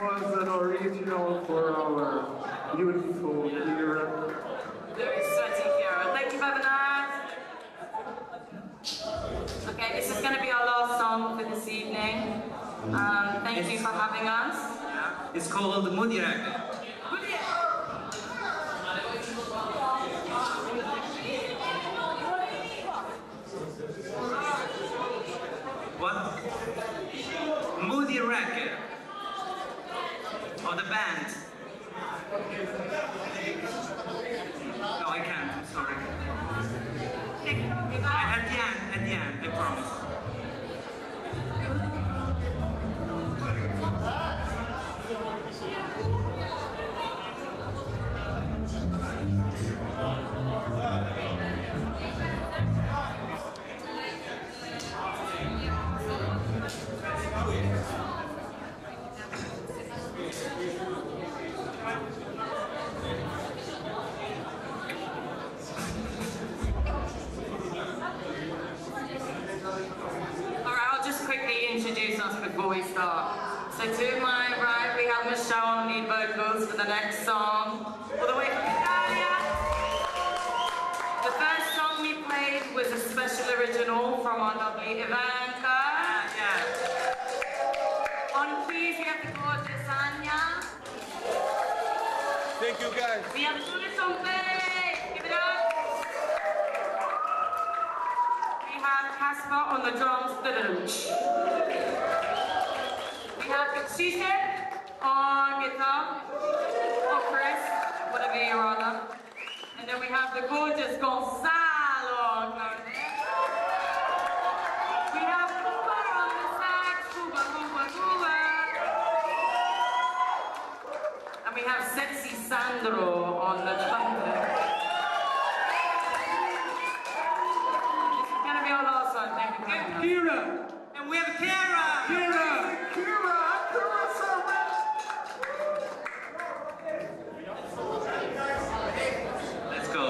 Was an original for our beautiful hero. Very sweaty hero. Thank you, Bevanad. Okay, this is going to be our last song for this evening. Thank you for having us. Yeah. It's called Moody Rag. What? Moody Rag. Of the band. No, I can't, I'm sorry. At the end, I promise. Introduce us before we start. So to my right we have Michelle on lead vocals for the next song, all the way from Italia. The first song we played was a special original from our lovely Ivanka. On keys we have the gorgeous Anya. Thank you guys. We have Julius on bass. Give it up. We have Casper on the drums. We have Chise on guitar, or Chris, whatever you rather. And then we have the gorgeous Gonzalo on clarinet. We have Cuba on the sax, Cuba, Cuba, Cuba. And we have Sexy Sandro on the trumpet. This is gonna be our last one. Thank you very much. Kira! And we have Kara! Kira! Let's go.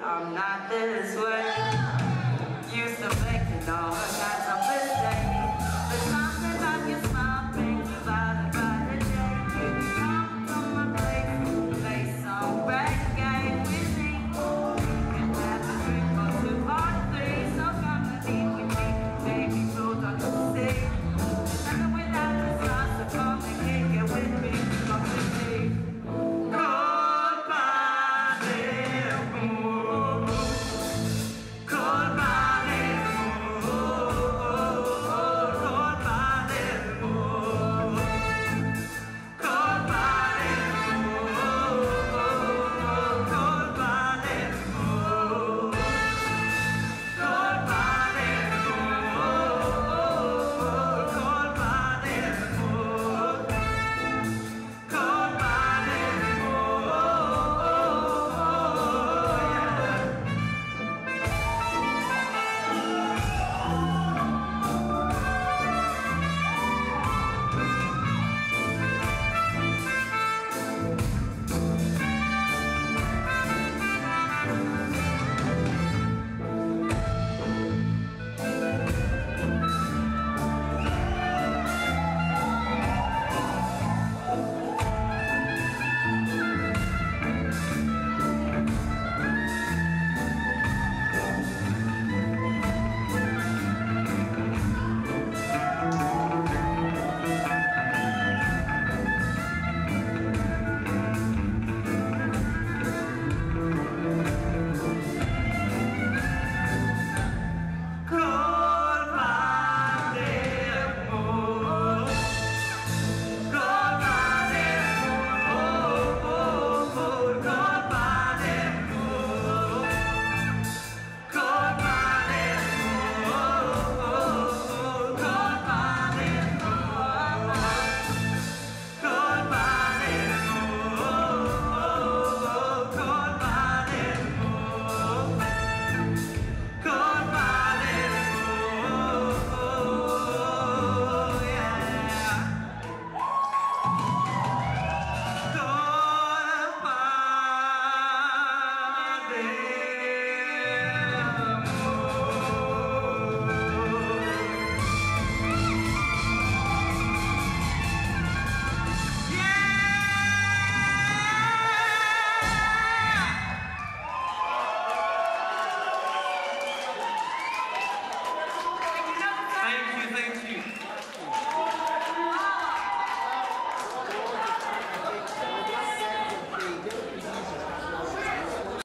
I'm not this way. Used to make it all.